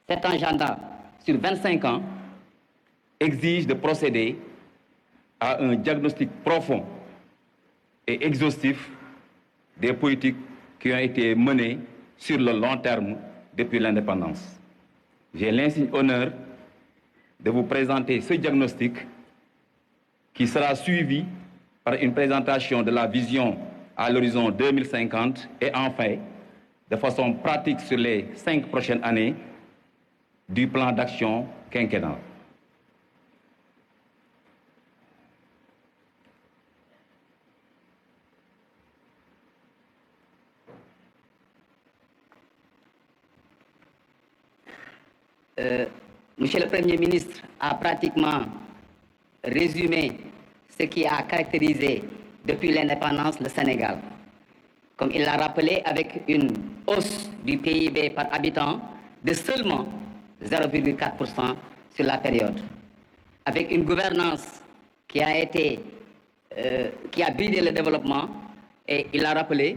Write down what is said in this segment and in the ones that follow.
Cet agenda sur 25 ans exige de procéder à un diagnostic profond et exhaustif des politiques qui ont été menées sur le long terme depuis l'indépendance. J'ai l'insigne honneur de vous présenter ce diagnostic qui sera suivi par une présentation de la vision à l'horizon 2050 et enfin, de façon pratique sur les 5 prochaines années, du plan d'action quinquennal. Monsieur le Premier ministre a pratiquement résumé ce qui a caractérisé depuis l'indépendance le Sénégal. Comme il l'a rappelé, avec une hausse du PIB par habitant de seulement 0,4% sur la période, avec une gouvernance qui a bridé le développement, et il l'a rappelé,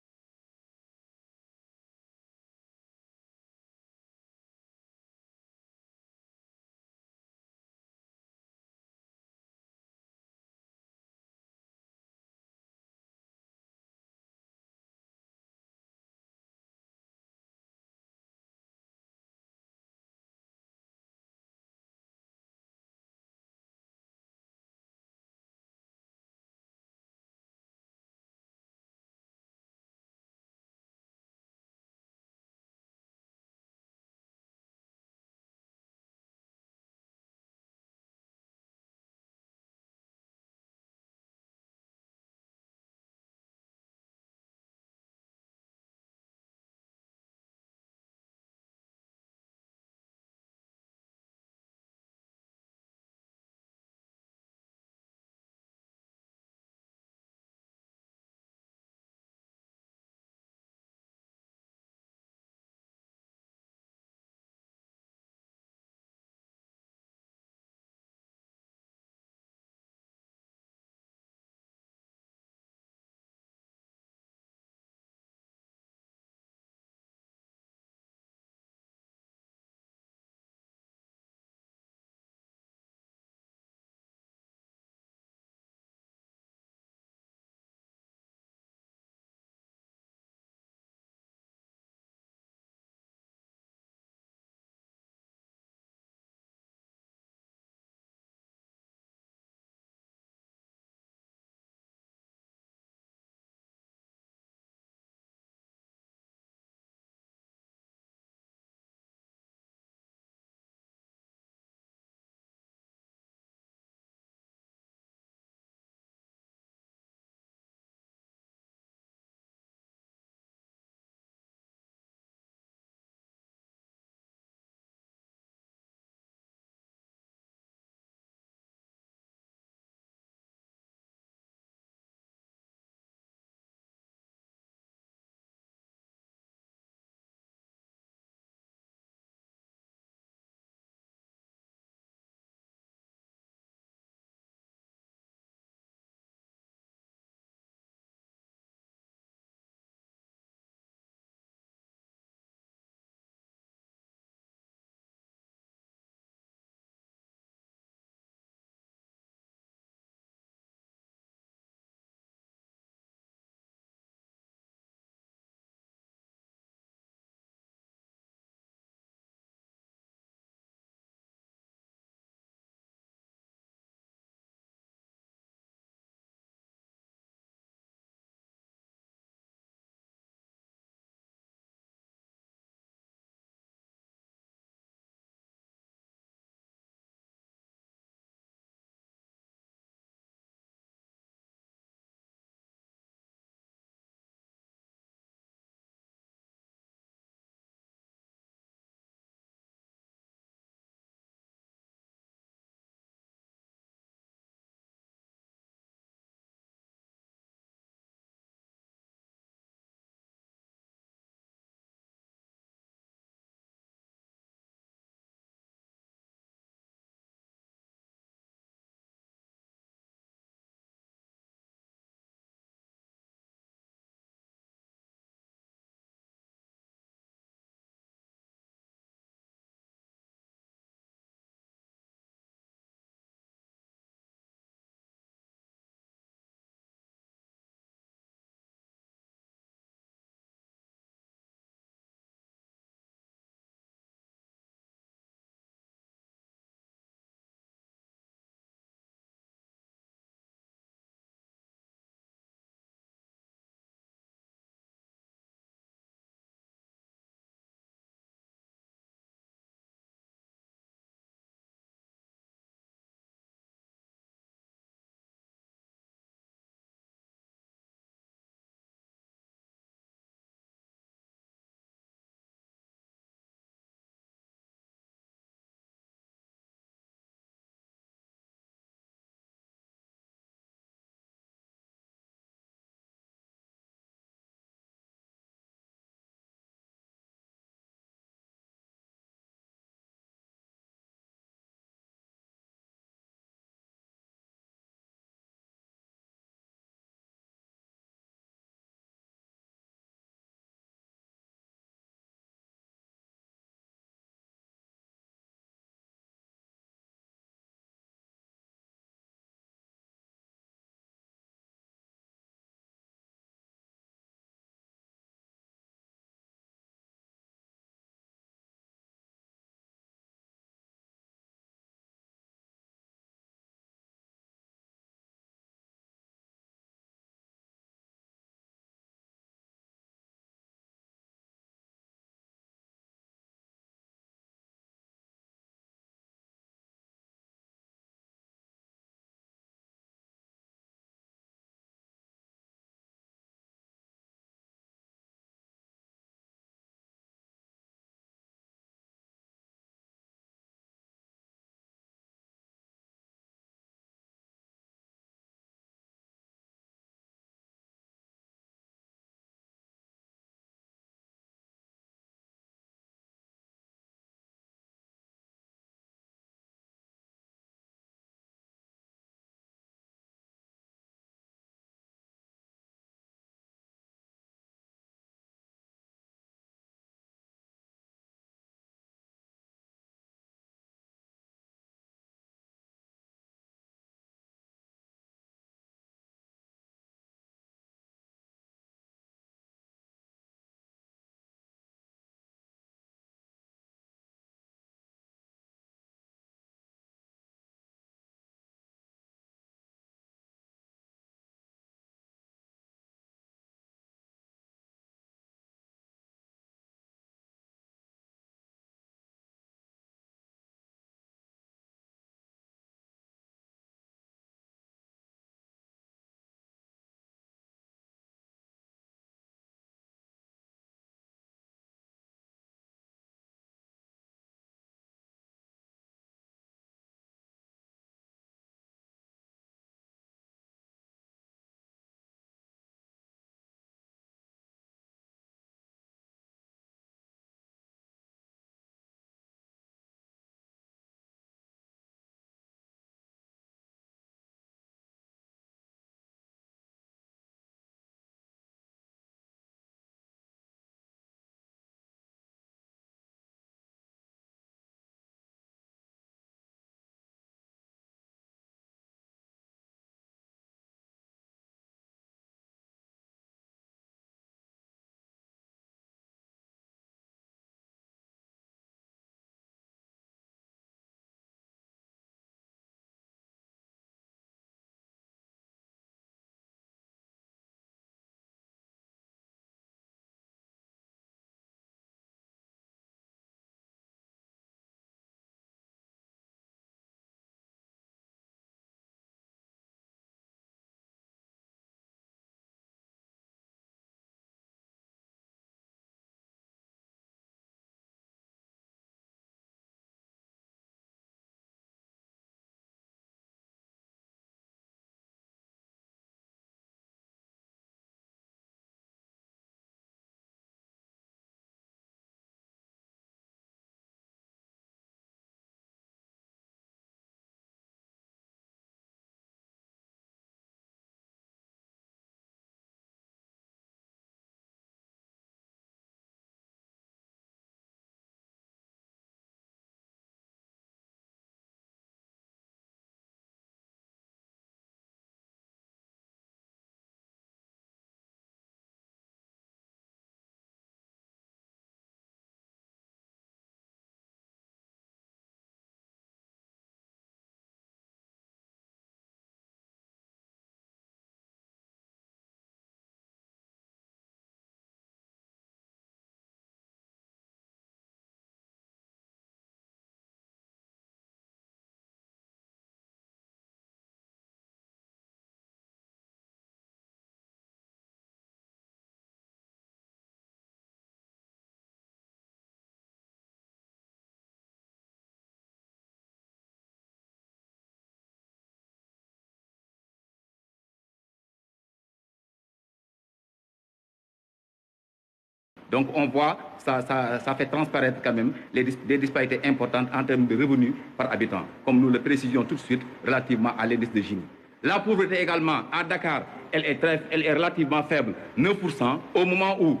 Donc on voit, ça fait transparaître quand même des disparités importantes en termes de revenus par habitant, comme nous le précisions tout de suite relativement à l'indice de Gini. La pauvreté également, à Dakar, elle est relativement faible, 9%, au moment où,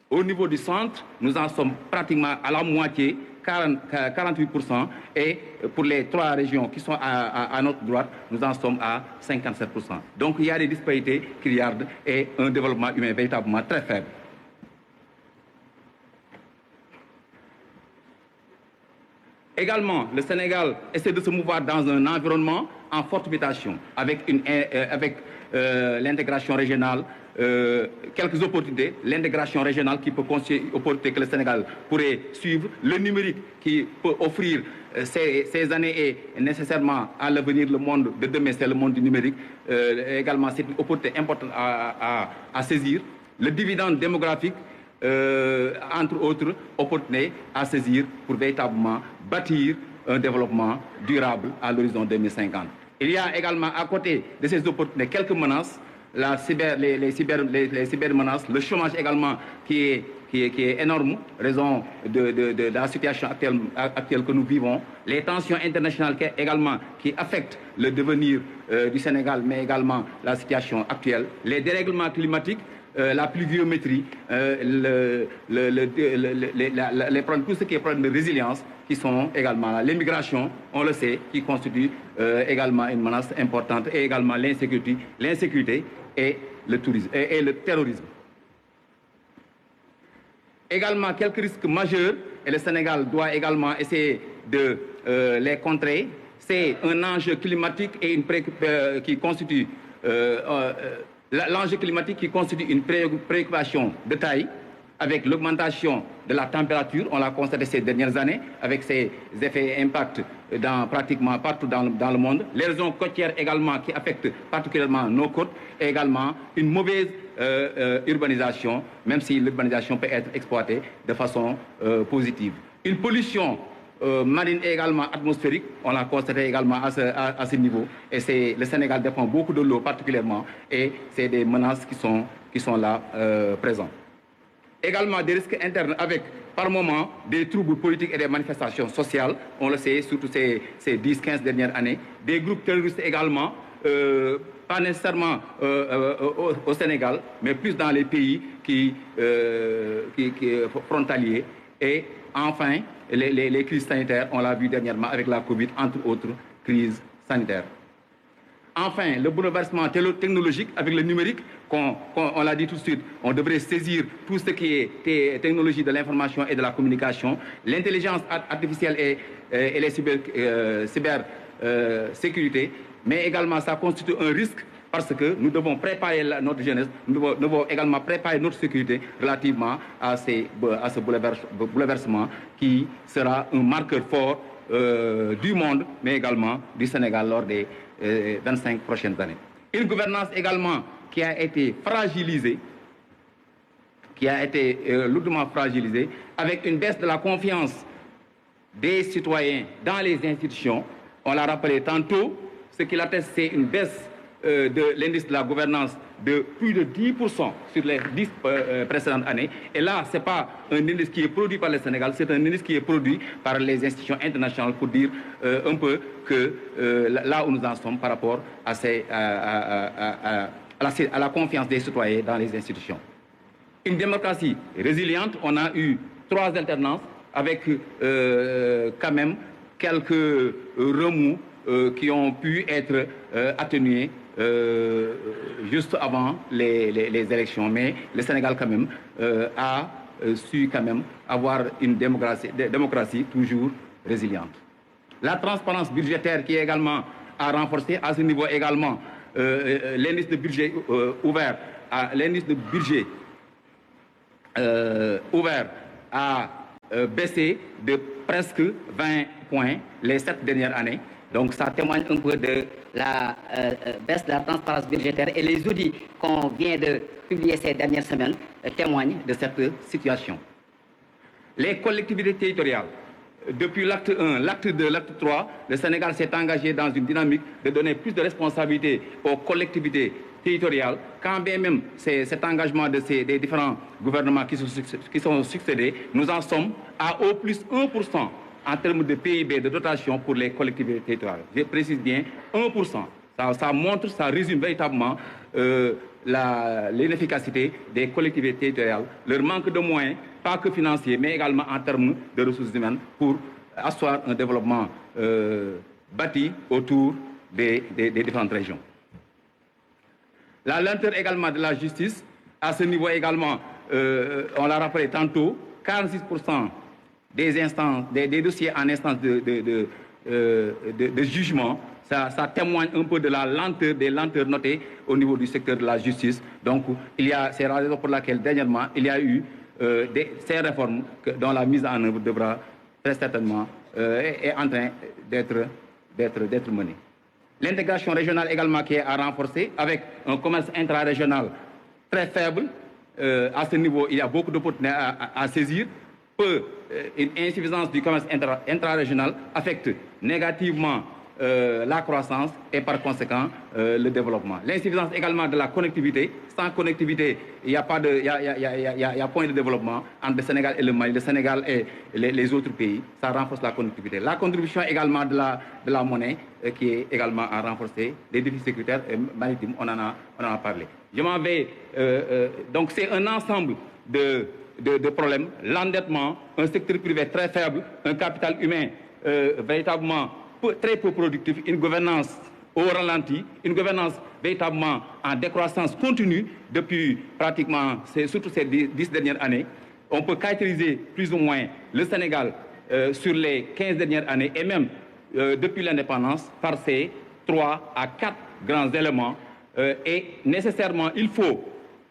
au niveau du centre, nous en sommes pratiquement à la moitié, 48%, et pour les 3 régions qui sont à notre droite, nous en sommes à 57%. Donc il y a des disparités criardes et un développement humain véritablement très faible. Également, le Sénégal essaie de se mouvoir dans un environnement en forte mutation, avec l'intégration régionale, quelques opportunités, l'intégration régionale qui peut constituer une opportunité que le Sénégal pourrait suivre, le numérique qui peut offrir ces années et nécessairement à l'avenir, le monde de demain, c'est le monde du numérique, également c'est une opportunité importante à saisir, le dividende démographique, entre autres opportunités à saisir pour véritablement bâtir un développement durable à l'horizon 2050. Il y a également à côté de ces opportunités quelques menaces, les cybermenaces, le chômage également qui est énorme, raison de la situation actuelle que nous vivons, les tensions internationales également qui affectent le devenir du Sénégal, mais également la situation actuelle, les dérèglements climatiques, la pluviométrie, tout ce qui est problème de résilience, qui sont également l'immigration, on le sait, qui constitue également une menace importante, et également l'insécurité et le tourisme et le terrorisme. Également quelques risques majeurs, et le Sénégal doit également essayer de les contrer. C'est un enjeu climatique et qui constitue l'enjeu climatique qui constitue une préoccupation de taille, avec l'augmentation de la température, on l'a constaté ces dernières années, avec ses effets et impacts pratiquement partout dans le monde. Les régions côtières également qui affectent particulièrement nos côtes, et également une mauvaise urbanisation, même si l'urbanisation peut être exploitée de façon positive. Une pollution marine et également atmosphérique, on l'a constaté également à ce niveau, et le Sénégal dépend beaucoup de l'eau particulièrement, et c'est des menaces qui sont là présentes. Également des risques internes avec, par moment, des troubles politiques et des manifestations sociales, on le sait, surtout ces 10-15 dernières années, des groupes terroristes également, pas nécessairement au Sénégal, mais plus dans les pays qui frontaliers, et enfin, les crises sanitaires, on l'a vu dernièrement avec la Covid, entre autres crises sanitaires. Enfin, le bouleversement technologique avec le numérique, on l'a dit tout de suite, on devrait saisir tout ce qui est technologie de l'information et de la communication, l'intelligence artificielle et les cybersécurité, mais également ça constitue un risque parce que nous devons préparer notre jeunesse, nous devons également préparer notre sécurité relativement à ce bouleversement qui sera un marqueur fort du monde, mais également du Sénégal lors des 25 prochaines années. Une gouvernance également qui a été fragilisée, lourdement fragilisée, avec une baisse de la confiance des citoyens dans les institutions. On l'a rappelé tantôt, ce qui l'atteste, c'est une baisse de l'indice de la gouvernance de plus de 10% sur les 10 précédentes années. Et là, ce n'est pas un indice qui est produit par le Sénégal, c'est un indice qui est produit par les institutions internationales pour dire un peu que là où nous en sommes par rapport à la confiance des citoyens dans les institutions. Une démocratie résiliente, on a eu 3 alternances avec quand même quelques remous qui ont pu être atténués juste avant les élections. Mais le Sénégal quand même a su quand même avoir une démocratie toujours résiliente. La transparence budgétaire qui est également à renforcer à ce niveau également, l'indice de budget ouvert a baissé de presque 20 points les 7 dernières années. Donc ça témoigne un peu de la baisse de la transparence budgétaire, et les audits qu'on vient de publier ces dernières semaines témoignent de cette situation. Les collectivités territoriales, depuis l'acte 1, l'acte 2, l'acte 3, le Sénégal s'est engagé dans une dynamique de donner plus de responsabilités aux collectivités territoriale, quand bien même cet engagement des différents gouvernements qui sont succédés, nous en sommes à au plus 1% en termes de PIB, de dotation pour les collectivités territoriales. Je précise bien 1%. Ça montre, ça résume véritablement l'inefficacité des collectivités territoriales, leur manque de moyens, pas que financiers, mais également en termes de ressources humaines pour asseoir un développement bâti autour des différentes régions. La lenteur également de la justice, à ce niveau également, on l'a rappelé tantôt, 46% des dossiers en instance de jugement, ça témoigne un peu de la lenteur, des lenteurs notées au niveau du secteur de la justice. Donc, c'est la raison pour laquelle, dernièrement, il y a eu ces réformes dont la mise en œuvre devra très certainement est en train d'être menée. L'intégration régionale également qui est à renforcer avec un commerce intra-régional très faible. À ce niveau, il y a beaucoup d'opportunités à saisir. Une insuffisance du commerce intra-régional affecte négativement la croissance et par conséquent le développement. L'insuffisance également de la connectivité. Sans connectivité, il n'y a pas point de développement entre le Sénégal et le Mali, le Sénégal et les autres pays. Ça renforce la connectivité. La contribution également de la monnaie qui est également à renforcer. Les défis sécuritaires et maritimes, on en a parlé. Je m'en vais. Donc c'est un ensemble de problèmes. L'endettement, un secteur privé très faible, un capital humain véritablement très peu productif, une gouvernance au ralenti, une gouvernance véritablement en décroissance continue depuis pratiquement, surtout ces 10 dernières années. On peut caractériser plus ou moins le Sénégal sur les 15 dernières années et même depuis l'indépendance par ces 3 à 4 grands éléments. Et nécessairement, il faut,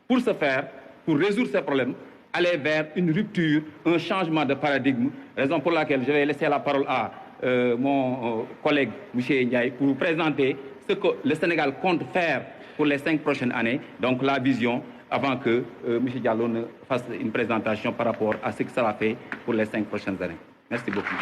pour ce faire, pour résoudre ces problèmes, aller vers une rupture, un changement de paradigme, raison pour laquelle je vais laisser la parole à mon collègue M. Ndiaye pour vous présenter ce que le Sénégal compte faire pour les 5 prochaines années, donc la vision, avant que M. Diallo ne fasse une présentation par rapport à ce que ça va faire pour les 5 prochaines années. Merci beaucoup.